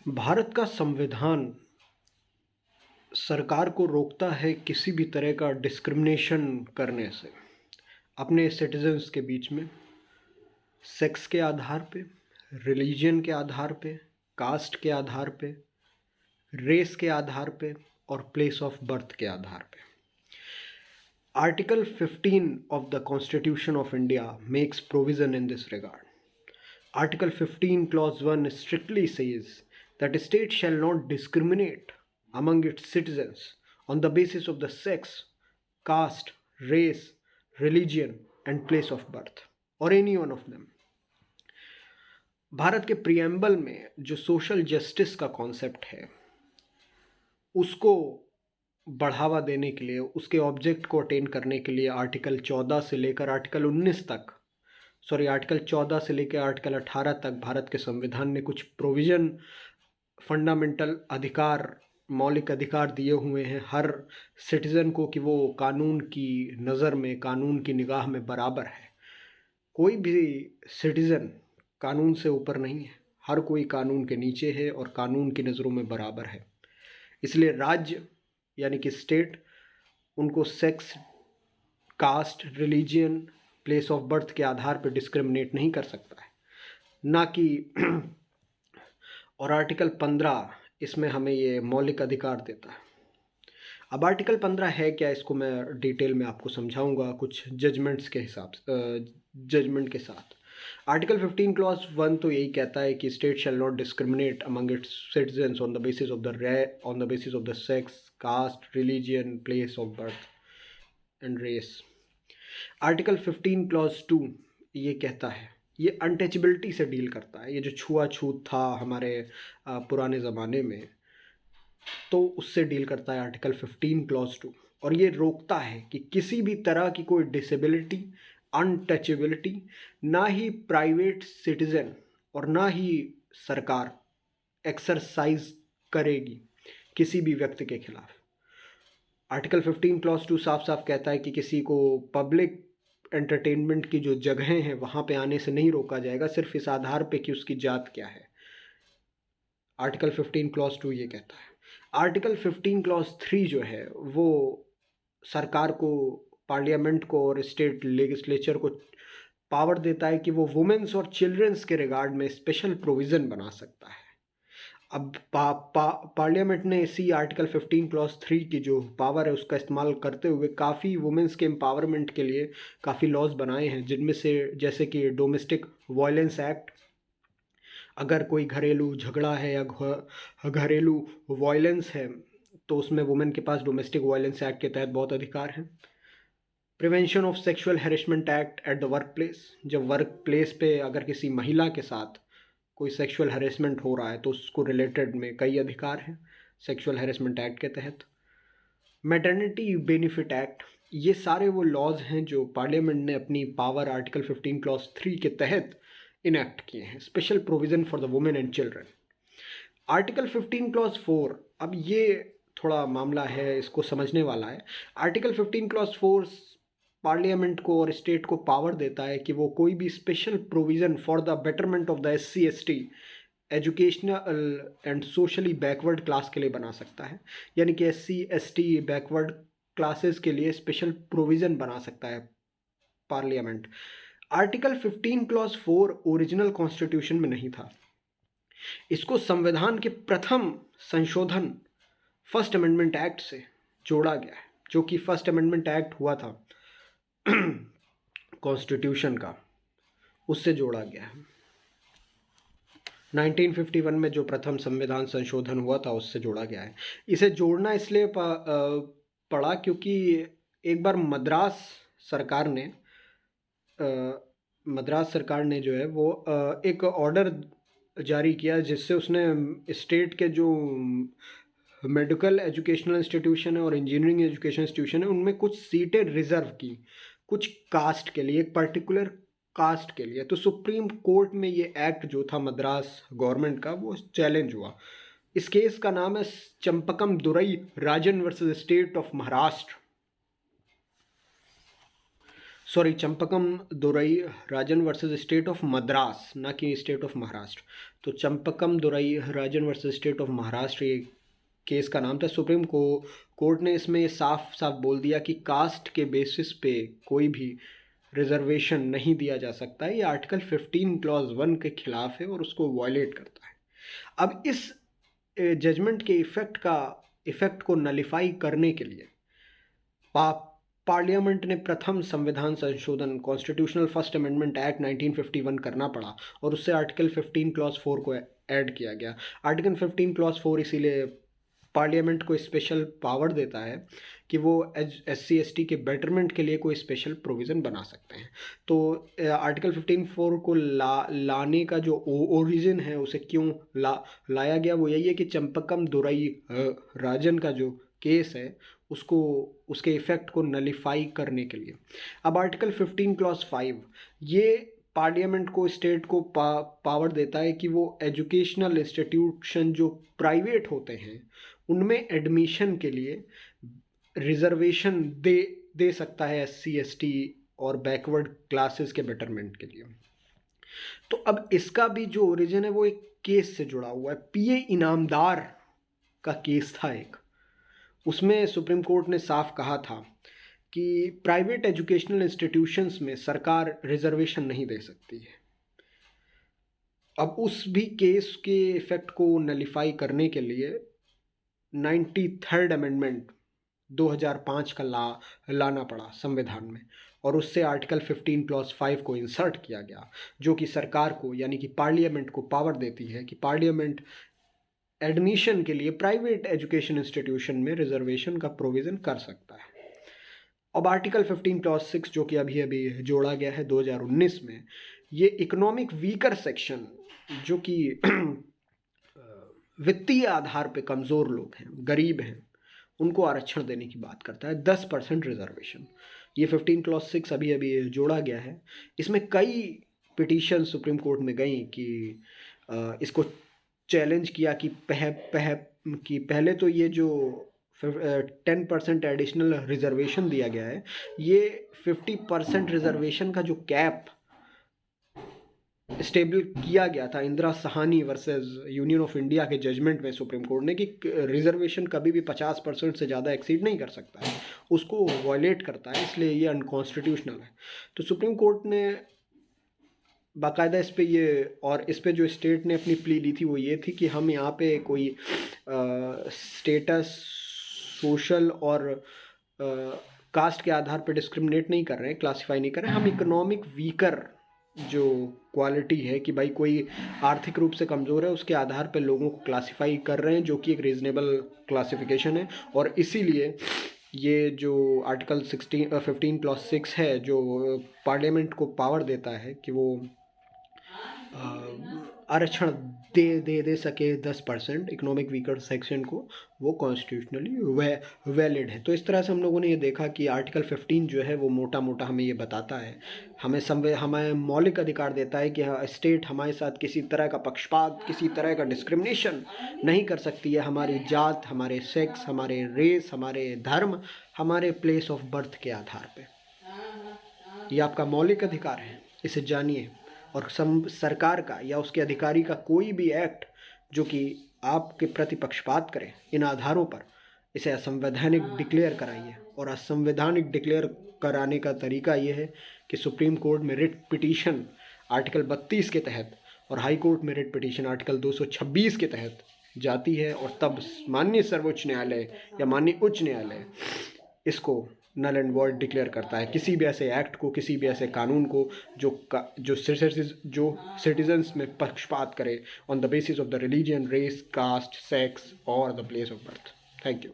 भारत का संविधान सरकार को रोकता है किसी भी तरह का डिस्क्रिमिनेशन करने से अपने सिटीजन्स के बीच में, सेक्स के आधार पे, रिलीजन के आधार पे, कास्ट के आधार पे, रेस के आधार पे और प्लेस ऑफ बर्थ के आधार पे। Article 15 of the Constitution of India makes provision in this regard. Article 15 Clause 1 strictly says that a state shall not discriminate among its citizens on the basis of the sex, caste, race, religion and place of birth or any one of them. Bharat के preamble में जो social justice का concept है उसको बढ़ावा देने के लिए, उसके ऑब्जेक्ट को अटेन करने के लिए आर्टिकल 14 से लेकर आर्टिकल 19 तक, आर्टिकल 14 से लेकर आर्टिकल 18 तक भारत के संविधान ने कुछ प्रोविज़न, फंडामेंटल अधिकार, मौलिक अधिकार दिए हुए हैं हर सिटीज़न को कि वो कानून की नज़र में, कानून की निगाह में बराबर है। कोई भी सिटीज़न कानून से ऊपर नहीं है, हर कोई कानून के नीचे है और कानून की नज़रों में बराबर है। इसलिए राज्य यानी कि स्टेट उनको sex, caste, religion, place of birth के आधार पर डिस्क्रिमिनेट नहीं कर सकता है, ना कि और आर्टिकल 15 इसमें हमें ये मौलिक अधिकार देता है। अब आर्टिकल 15 है क्या, इसको मैं डिटेल में आपको समझाऊंगा कुछ जजमेंट्स के हिसाब से, जजमेंट के साथ। आर्टिकल 15 क्लॉज 1 तो यही कहता है कि state shall not discriminate among its citizens on the basis of the sex, caste, religion, place of birth and race. Article 15 clause 2 ये कहता है, ये अनटचेबिलिटी से डील करता है। ये जो छुआछूत था हमारे पुराने ज़माने में, तो उससे डील करता है आर्टिकल 15 क्लॉज 2। और ये रोकता है कि किसी भी तरह की कोई डिसेबिलिटी, अनटचेबिलिटी, ना ही प्राइवेट सिटीज़न और ना ही सरकार एक्सरसाइज करेगी किसी भी व्यक्ति के खिलाफ। आर्टिकल 15 क्लॉज 2 साफ साफ कहता है कि किसी को पब्लिक एंटरटेनमेंट की जो जगहें हैं वहाँ पे आने से नहीं रोका जाएगा, सिर्फ इस आधार पे कि उसकी जात क्या है। आर्टिकल 15 क्लॉज 2 ये कहता है। आर्टिकल 15 क्लॉज 3 जो है वो सरकार को, पार्लियामेंट को और स्टेट लेजिस्लेचर को पावर देता है कि वो वुमेन्स और चिल्ड्रंस के रिगार्ड में स्पेशल प्रोविज़न बना सकता है। अब पार्लियामेंट ने इसी आर्टिकल 15 क्लॉज 3 की जो पावर है उसका इस्तेमाल करते हुए काफ़ी वुमेन्स के एम्पावरमेंट के लिए काफ़ी लॉज बनाए हैं, जिनमें से जैसे कि डोमेस्टिक वायलेंस एक्ट। अगर कोई घरेलू झगड़ा है या घरेलू वायलेंस है तो उसमें वुमेन के पास डोमेस्टिक वायलेंस एक्ट के तहत बहुत अधिकार हैं। Prevention of sexual harassment act at the work place, जब वर्क प्लेस पे अगर किसी महिला के साथ कोई सेक्सुअल हैरेसमेंट हो रहा है तो उसको रिलेटेड में कई अधिकार हैं सेक्सुअल हैरेसमेंट एक्ट के तहत। मैटरनिटी बेनिफिट एक्ट, ये सारे वो लॉज हैं जो पार्लियामेंट ने अपनी पावर आर्टिकल 15 क्लॉज 3 के तहत इनेक्ट किए हैं, special provision for the women and children. Article 15 clause 4, अब ये थोड़ा मामला है, इसको समझने वाला है। आर्टिकल 15 क्लॉज 4 पार्लियामेंट को और स्टेट को पावर देता है कि वो कोई भी special provision for the betterment of the SC/ST, educational and socially backward class के लिए बना सकता है। यानी कि SC/ST बैकवर्ड क्लासेस के लिए स्पेशल प्रोविज़न बना सकता है parliament. Article 15 clause 4 original constitution में नहीं था, इसको संविधान के प्रथम संशोधन फर्स्ट अमेंडमेंट एक्ट से जोड़ा गया है, जो कि फर्स्ट अमेंडमेंट एक्ट हुआ था कॉन्स्टिट्यूशन का, उससे जोड़ा गया है। 1951 में जो प्रथम संविधान संशोधन हुआ था उससे जोड़ा गया है। इसे जोड़ना इसलिए पड़ा क्योंकि एक बार मद्रास सरकार ने जो है वो एक ऑर्डर जारी किया जिससे उसने स्टेट के जो मेडिकल एजुकेशनल इंस्टीट्यूशन है और इंजीनियरिंग एजुकेशन इंस्टीट्यूशन है उनमें कुछ सीटें रिजर्व की, कुछ कास्ट के लिए, एक पर्टिकुलर कास्ट के लिए। तो सुप्रीम कोर्ट में ये एक्ट जो था मद्रास गवर्नमेंट का वो चैलेंज हुआ। इस केस का नाम है Champakam Dorairajan versus state of Maharashtra. Sorry, Champakam Dorairajan versus state of Madras, ना कि स्टेट ऑफ महाराष्ट्र। तो Champakam Dorairajan versus state of Maharashtra ये केस का नाम था। सुप्रीम कोर्ट ने इसमें साफ साफ बोल दिया कि कास्ट के बेसिस पे कोई भी रिजर्वेशन नहीं दिया जा सकता है। ये आर्टिकल 15 क्लॉज 1 के खिलाफ है और उसको वायलेट करता है। अब इस जजमेंट के इफेक्ट को नलिफाई करने के लिए पार्लियामेंट ने प्रथम संविधान संशोधन कॉन्स्टिट्यूशनल फर्स्ट अमेंडमेंट एक्ट 1951 करना पड़ा और उससे आर्टिकल 15 क्लॉज 4 को ऐड किया गया। आर्टिकल 15 क्लॉज 4 इसीलिए पार्लियामेंट को स्पेशल पावर देता है कि वो SC/ST के बेटरमेंट के लिए कोई स्पेशल प्रोविज़न बना सकते हैं। तो आर्टिकल 15(4) को लाने का जो ओरिजिन है, उसे क्यों लाया गया, वो यही है कि चंपकम दोरई राजन का जो केस है उसको उसके इफ़ेक्ट को नलिफाई करने के लिए। अब आर्टिकल 15 क्लॉज 5 ये पार्लियामेंट को स्टेट को पावर देता है कि वो एजुकेशनल इंस्टीट्यूशन जो प्राइवेट होते हैं उनमें एडमिशन के लिए रिजर्वेशन दे सकता है SC/ST और बैकवर्ड क्लासेस के बेटरमेंट के लिए। तो अब इसका भी जो ओरिजिन है वो एक केस से जुड़ा हुआ है। PA इनामदार का केस था एक, उसमें सुप्रीम कोर्ट ने साफ कहा था कि प्राइवेट एजुकेशनल इंस्टीट्यूशंस में सरकार रिजर्वेशन नहीं दे सकती है। अब उस भी केस के इफेक्ट को नलिफाई करने के लिए 93rd अमेंडमेंट 2005 का लाना पड़ा संविधान में और उससे आर्टिकल 15 क्लॉज 5 को इंसर्ट किया गया, जो कि सरकार को यानी कि पार्लियामेंट को पावर देती है कि पार्लियामेंट एडमिशन के लिए प्राइवेट एजुकेशन इंस्टीट्यूशन में रिजर्वेशन का प्रोविज़न कर सकता है। अब आर्टिकल 15 क्लॉज 6 जो कि अभी जोड़ा गया है 2019 में, ये इकोनॉमिक वीकर सेक्शन जो कि वित्तीय आधार पे कमज़ोर लोग हैं, गरीब हैं, उनको आरक्षण देने की बात करता है, 10% रिजर्वेशन। ये 15 क्लॉज 6 अभी जोड़ा गया है। इसमें कई पिटीशन सुप्रीम कोर्ट में गई कि इसको चैलेंज किया कि पहले तो ये जो 10% एडिशनल रिजर्वेशन दिया गया है, ये 50% रिजर्वेशन का जो कैप स्टेबल किया गया था Indira Sahni versus union of India के जजमेंट में सुप्रीम कोर्ट ने कि रिजर्वेशन कभी भी 50% से ज़्यादा एक्सीड नहीं कर सकता है, उसको वायलेट करता है, इसलिए ये अनकॉन्स्टिट्यूशनल है। तो सुप्रीम कोर्ट ने बाकायदा इस पे जो स्टेट ने अपनी प्ली ली थी वो ये थी कि हम यहाँ पे कोई स्टेटस, सोशल और कास्ट के आधार पे डिस्क्रिमिनेट नहीं कर रहे हैं, क्लासीफाई नहीं कर रहे हैं। हम इकोनॉमिक वीकर जो क्वालिटी है कि भाई कोई आर्थिक रूप से कमज़ोर है, उसके आधार पे लोगों को क्लासीफाई कर रहे हैं, जो कि एक रीज़नेबल क्लासिफिकेशन है। और इसीलिए ये जो आर्टिकल 15 क्लॉज 6 है जो पार्लियामेंट को पावर देता है कि वो आरक्षण दे सके 10% इकोनॉमिक वीकर सेक्शन को, वो कॉन्स्टिट्यूशनली वैलिड है। तो इस तरह से हम लोगों ने ये देखा कि आर्टिकल 15 जो है वो मोटा मोटा हमें ये बताता है, हमें मौलिक अधिकार देता है कि स्टेट हमारे साथ किसी तरह का पक्षपात, किसी तरह का डिस्क्रिमिनेशन नहीं कर सकती है हमारी जात, हमारे सेक्स, हमारे रेस, हमारे धर्म, हमारे प्लेस ऑफ बर्थ के आधार पे। ये आपका मौलिक अधिकार है, इसे जानिए। और सरकार का या उसके अधिकारी का कोई भी एक्ट जो कि आपके प्रति पक्षपात करे इन आधारों पर, इसे असंवैधानिक डिक्लेयर कराइए। और असंवैधानिक डिक्लेयर कराने का तरीका ये है कि सुप्रीम कोर्ट में रिट पिटीशन आर्टिकल 32 के तहत और हाई कोर्ट में रिट पिटीशन आर्टिकल 226 के तहत जाती है, और तब माननीय सर्वोच्च न्यायालय या माननीय उच्च न्यायालय इसको नल एंड वॉइड डिक्लेयर करता है, किसी भी ऐसे एक्ट को, किसी भी ऐसे कानून को जो सिटीजन्स में पक्षपात करे on the basis of the religion, race, caste, sex और the place of birth. Thank you.